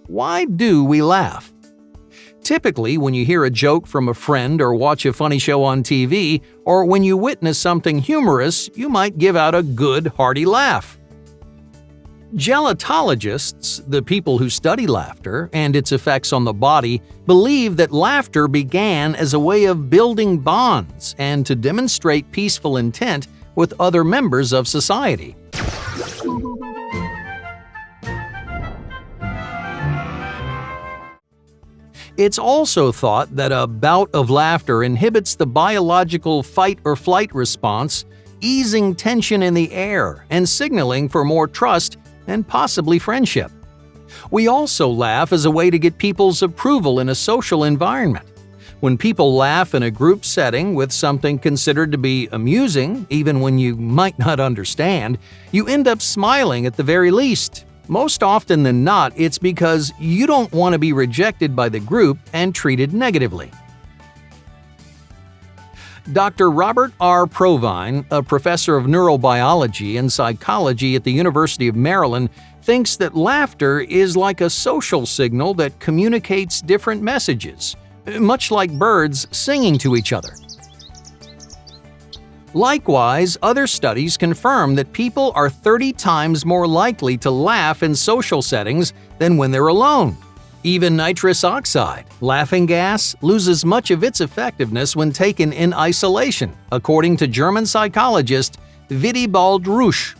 Why do we laugh? Typically, when you hear a joke from a friend or watch a funny show on TV, or when you witness something humorous, you might give out a good, hearty laugh. Gelotologists, the people who study laughter and its effects on the body, believe that laughter began as a way of building bonds and to demonstrate peaceful intent with other members of society. It's also thought that a bout of laughter inhibits the biological fight-or-flight response, easing tension in the air and signaling for more trust and possibly friendship. We also laugh as a way to get people's approval in a social environment. When people laugh in a group setting with something considered to be amusing, even when you might not understand, you end up smiling at the very least. Most often than not, it's because you don't want to be rejected by the group and treated negatively. Dr. Robert R. Provine, a professor of neurobiology and psychology at the University of Maryland, thinks that laughter is like a social signal that communicates different messages, much like birds singing to each other. Likewise, other studies confirm that people are 30 times more likely to laugh in social settings than when they're alone. Even nitrous oxide, laughing gas, loses much of its effectiveness when taken in isolation, according to German psychologist Willibald Rusch.